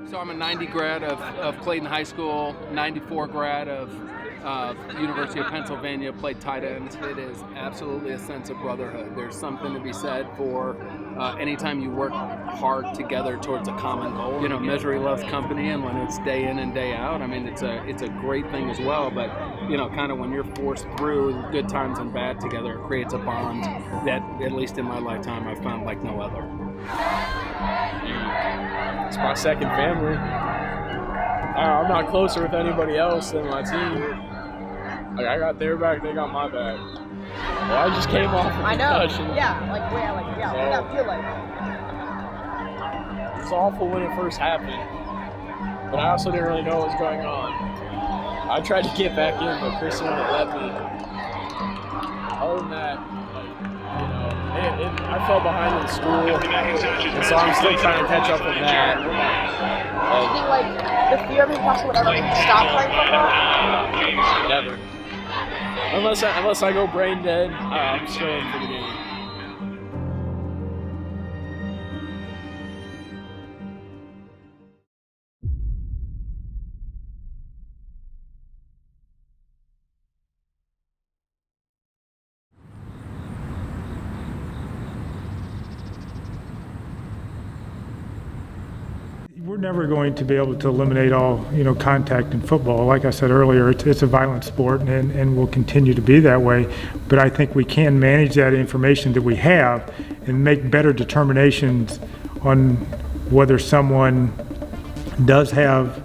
So I'm a 90 grad of Clayton High School, 94 grad of University of Pennsylvania, played tight end. It is absolutely a sense of brotherhood. There's something to be said for anytime you work hard together towards a common goal. You know, misery loves company, and when it's day in and day out, I mean, it's a great thing as well. But, you know, kind of when you're forced through good times and bad together, it creates a bond that, at least in my lifetime, I've found like no other. It's my second family. I'm not closer with anybody else than my team. Like, I got their back, they got my back. Well, I just came off of concussion. Yeah, what did that feel like? It's awful when it first happened, but I also didn't really know what was going on. I tried to get back in, but Kristen wouldn't let me. Other than that, I fell behind in school, and so I'm still trying to catch up with that. Do you think, the fear of being possible would ever make you stop playing football? Never. Unless I go brain dead, I'm still in for the game. We're never going to be able to eliminate all, contact in football. Like I said earlier, it's a violent sport and will continue to be that way. But I think we can manage that information that we have and make better determinations on whether someone does have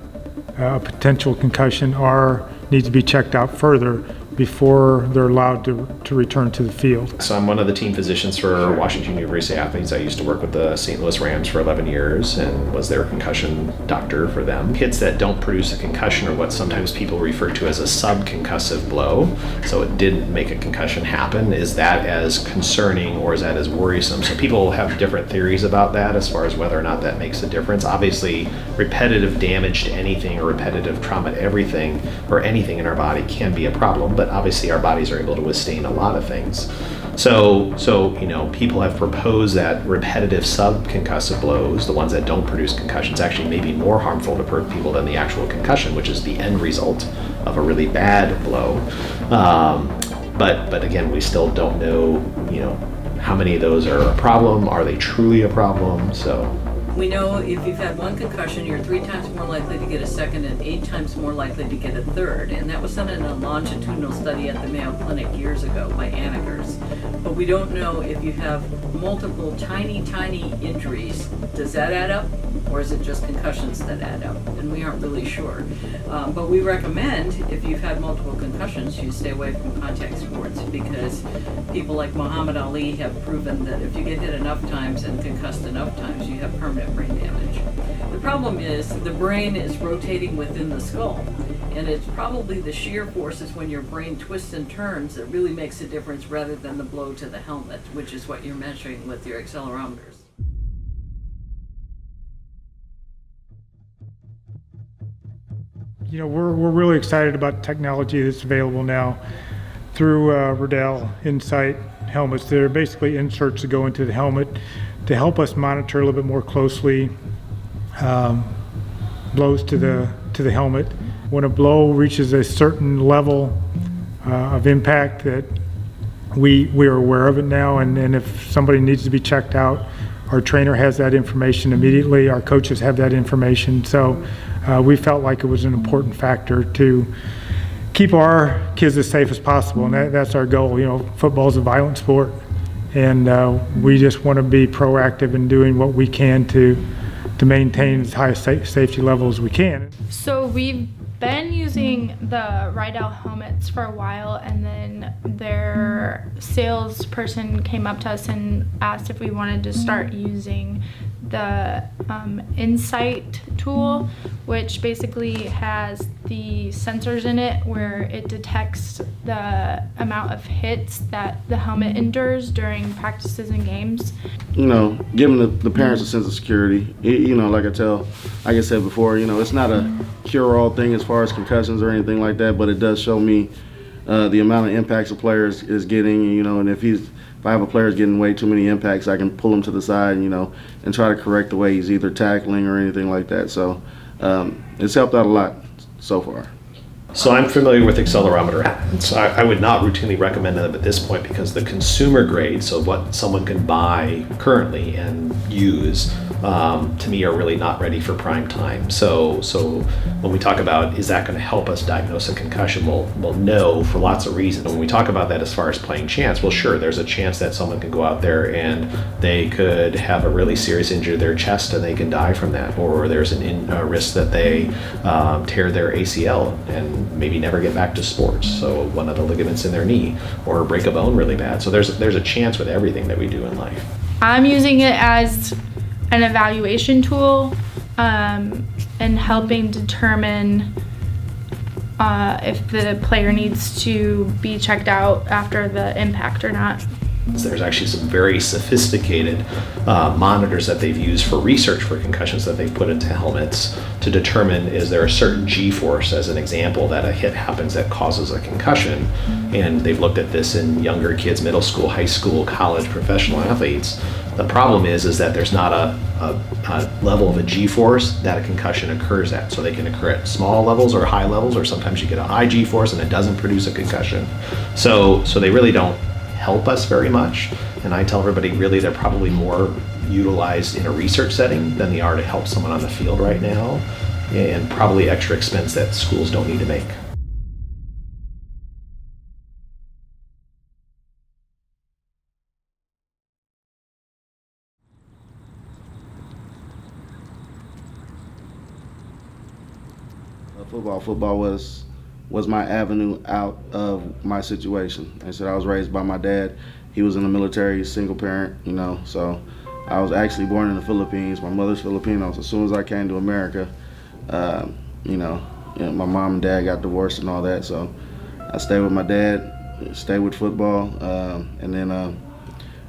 a potential concussion or needs to be checked out further before they're allowed to return to the field. So I'm one of the team physicians for Washington University athletes. I used to work with the St. Louis Rams for 11 years and was their concussion doctor for them. Hits that don't produce a concussion are what sometimes people refer to as a subconcussive blow. So it didn't make a concussion happen. Is that as concerning or is that as worrisome? So people have different theories about that as far as whether or not that makes a difference. Obviously, repetitive damage to anything or repetitive trauma to everything or anything in our body can be a problem, but obviously our bodies are able to withstand a lot of things. So people have proposed that repetitive subconcussive blows, the ones that don't produce concussions, actually may be more harmful to people than the actual concussion, which is the end result of a really bad blow. But again, we still don't know, how many of those are a problem. Are they truly a problem? So. We know if you've had one concussion, you're 3 times more likely to get a second and 8 times more likely to get a third. And that was done in a longitudinal study at the Mayo Clinic years ago by Anagers. But we don't know if you have multiple tiny injuries. Does that add up? Or is it just concussions that add up? And we aren't really sure. But we recommend, if you've had multiple concussions, you stay away from contact sports, because people like Muhammad Ali have proven that if you get hit enough times and concussed enough times, you have permanent brain damage. The problem is the brain is rotating within the skull, and it's probably the shear forces when your brain twists and turns that really makes a difference rather than the blow to the helmet, which is what you're measuring with your accelerometers. We're really excited about technology that's available now through Riddell Insight helmets. They're basically inserts that go into the helmet to help us monitor a little bit more closely blows to the helmet. When a blow reaches a certain level of impact, that we are aware of it now, and if somebody needs to be checked out, our trainer has that information immediately. Our coaches have that information. So we felt like it was an important factor to keep our kids as safe as possible, and that's our goal. Football is a violent sport, and we just want to be proactive in doing what we can to maintain as high a safety level as we can. So we've been using the Riddell helmets for a while, and then their salesperson came up to us and asked if we wanted to start using the Insight tool, which basically has the sensors in it where it detects the amount of hits that the helmet endures during practices and games. Giving the parents a sense of security. Like I said before, it's not a cure-all thing as far as concussions or anything like that, but it does show me the amount of impacts a player is getting, and if if I have a player getting way too many impacts, I can pull him to the side, and try to correct the way he's either tackling or anything like that. So it's helped out a lot so far. So I'm familiar with accelerometer. So I would not routinely recommend them at this point because the consumer grade, so what someone can buy currently and use, to me are really not ready for prime time. So when we talk about is that going to help us diagnose a concussion, well no, for lots of reasons. When we talk about that as far as playing chance, well sure, there's a chance that someone can go out there and they could have a really serious injury to their chest and they can die from that, or there's a risk that they tear their ACL and maybe never get back to sports, so one of the ligaments in their knee, or break a bone really bad. So there's a chance with everything that we do in life. I'm using it as an evaluation tool and helping determine if the player needs to be checked out after the impact or not. There's actually some very sophisticated monitors that they've used for research for concussions that they've put into helmets to determine is there a certain G-force, as an example, that a hit happens that causes a concussion. And they've looked at this in younger kids, middle school, high school, college, professional athletes. The problem is that there's not a level of a G-force that a concussion occurs at. So they can occur at small levels or high levels, or sometimes you get a high G-force and it doesn't produce a concussion. So they really don't help us very much, and I tell everybody really they're probably more utilized in a research setting than they are to help someone on the field right now, and probably extra expense that schools don't need to make. Football was my avenue out of my situation. I said I was raised by my dad. He was in the military, single parent, so I was actually born in the Philippines. My mother's Filipino, so as soon as I came to America, my mom and dad got divorced and all that, so I stayed with my dad, stayed with football, and then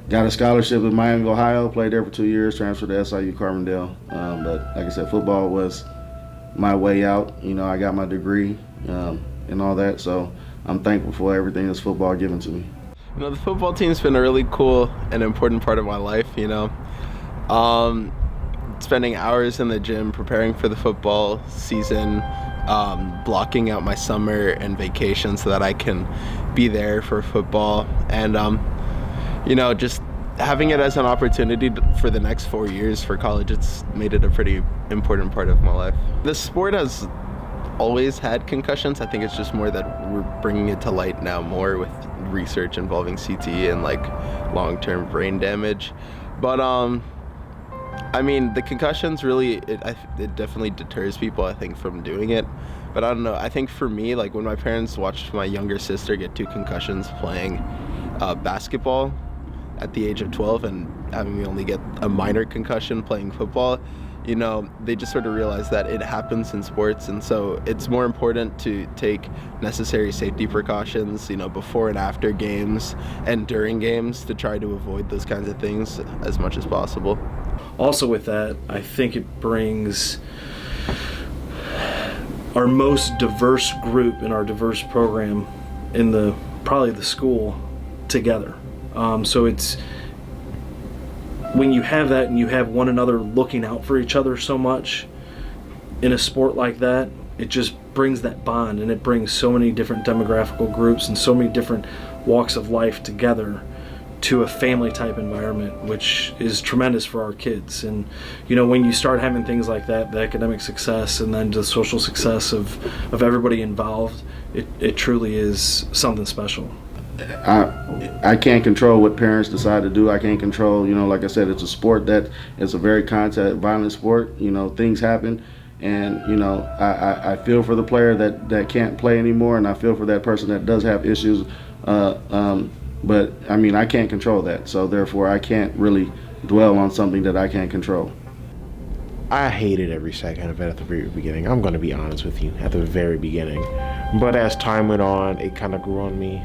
got a scholarship in Miami, Ohio, played there for 2 years, transferred to SIU Carbondale. But like I said, football was my way out. I got my degree and all that, so I'm thankful for everything that's football given to me. The football team's been a really cool and important part of my life, spending hours in the gym preparing for the football season, blocking out my summer and vacation so that I can be there for football, and just having it as an opportunity for the next 4 years for college. It's made it a pretty important part of my life. The sport has always had concussions. I think it's just more that we're bringing it to light now more with research involving CTE and long-term brain damage. But the concussions really, it definitely deters people, I think, from doing it. But I don't know, I think for me, when my parents watched my younger sister get 2 concussions playing basketball at the age of 12 and having me only get a minor concussion playing football, they just sort of realized that it happens in sports, and so it's more important to take necessary safety precautions, before and after games and during games to try to avoid those kinds of things as much as possible. Also with that, I think it brings our most diverse group in our diverse program in probably the school together. So it's when you have that and you have one another looking out for each other so much in a sport like that, it just brings that bond, and it brings so many different demographical groups and so many different walks of life together to a family type environment, which is tremendous for our kids. And when you start having things like that, the academic success and then the social success of everybody involved, it truly is something special. I can't control what parents decide to do. I can't control, like I said, it's a sport that it's a very violent sport. Things happen, and I feel for the player that can't play anymore, and I feel for that person that does have issues. But I can't control that, so therefore I can't really dwell on something that I can't control. I hated every second of it at the very beginning. I'm going to be honest with you, at the very beginning. But as time went on, it kind of grew on me.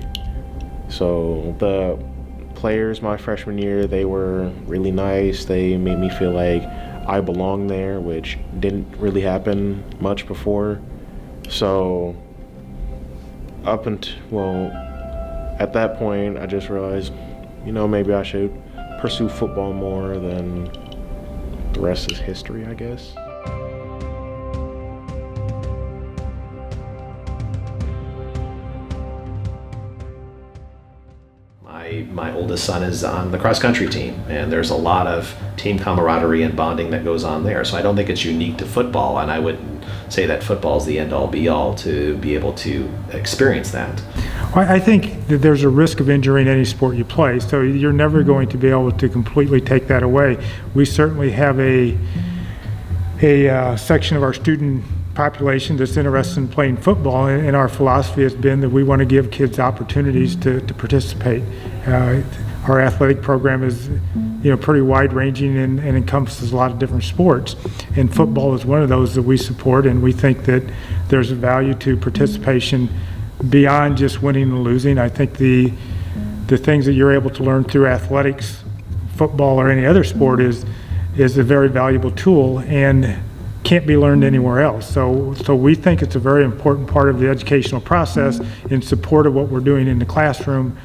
So the players my freshman year, they were really nice. They made me feel like I belonged there, which didn't really happen much before. So at that point, I just realized maybe I should pursue football more. Then the rest is history, I guess. My oldest son is on the cross country team, and there's a lot of team camaraderie and bonding that goes on there. So I don't think it's unique to football, and I wouldn't say that football is the end all be all to be able to experience that. I think that there's a risk of injury in any sport you play, so you're never going to be able to completely take that away. We certainly have a section of our student population that's interested in playing football, and our philosophy has been that we want to give kids opportunities to participate. Our athletic program is pretty wide-ranging and encompasses a lot of different sports, and football is one of those that we support, and we think that there's a value to participation beyond just winning and losing. I think the things that you're able to learn through athletics, football, or any other sport is a very valuable tool and can't be learned anywhere else. So we think it's a very important part of the educational process in support of what we're doing in the classroom.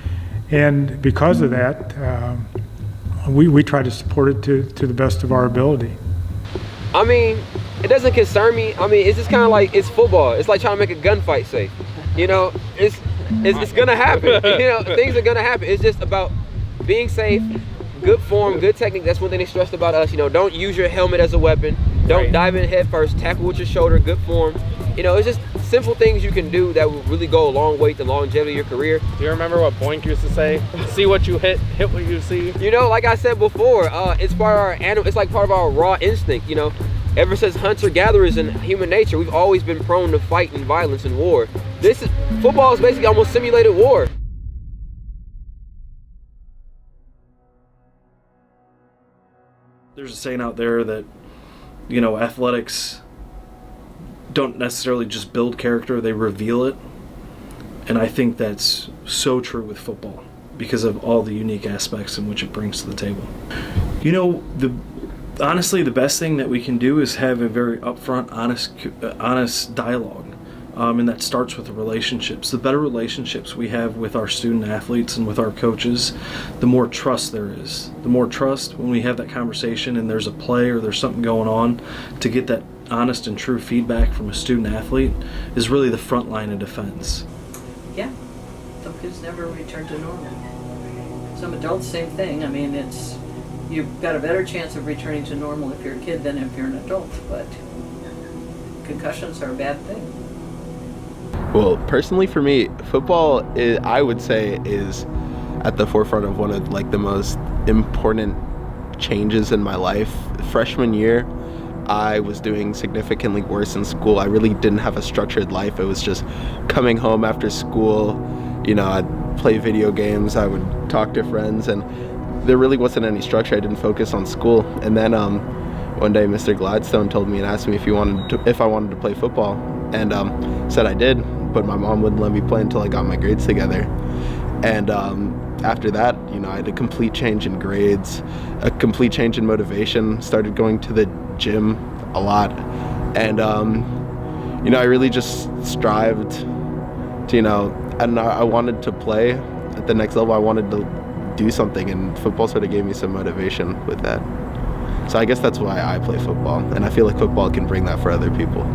And because of that, we try to support it to the best of our ability. I mean, it doesn't concern me. I mean, it's just kind of like, it's football. It's like trying to make a gunfight safe. It's gonna happen. Things are gonna happen. It's just about being safe, good form, good technique. That's one thing they stressed about us. Don't use your helmet as a weapon. Don't dive in head first. Tackle with your shoulder, good form. It's just simple things you can do that will really go a long way to the longevity of your career. Do you remember what Boink used to say? See what you hit what you see. Like I said before, it's part of our animal. It's like part of our raw instinct. Ever since hunter-gatherers and human nature, we've always been prone to fight and violence and war. Football is basically almost simulated war. There's a saying out there that, athletics don't necessarily just build character, they reveal it. And I think that's so true with football because of all the unique aspects in which it brings to the table. Honestly, the best thing that we can do is have a very upfront, honest dialogue. And that starts with the relationships. The better relationships we have with our student athletes and with our coaches, the more trust there is. The more trust when we have that conversation and there's a play or there's something going on, to get that honest and true feedback from a student athlete is really the front line of defense. Yeah, some kids never return to normal. Some adults, same thing. I mean, you've got a better chance of returning to normal if you're a kid than if you're an adult, but concussions are a bad thing. Well, personally for me, football I would say is at the forefront of one of the most important changes in my life. Freshman year, I was doing significantly worse in school. I really didn't have a structured life. It was just coming home after school, I'd play video games, I would talk to friends, and there really wasn't any structure. I didn't focus on school. And then one day Mr. Gladstone told me and asked me if I wanted to play football, and said I did, but my mom wouldn't let me play until I got my grades together. And after that, I had a complete change in grades, a complete change in motivation, started going to the gym a lot, and I really just strived to, and I wanted to play at the next level. I wanted to do something, and football sort of gave me some motivation with that. So I guess that's why I play football, and I feel like football can bring that for other people.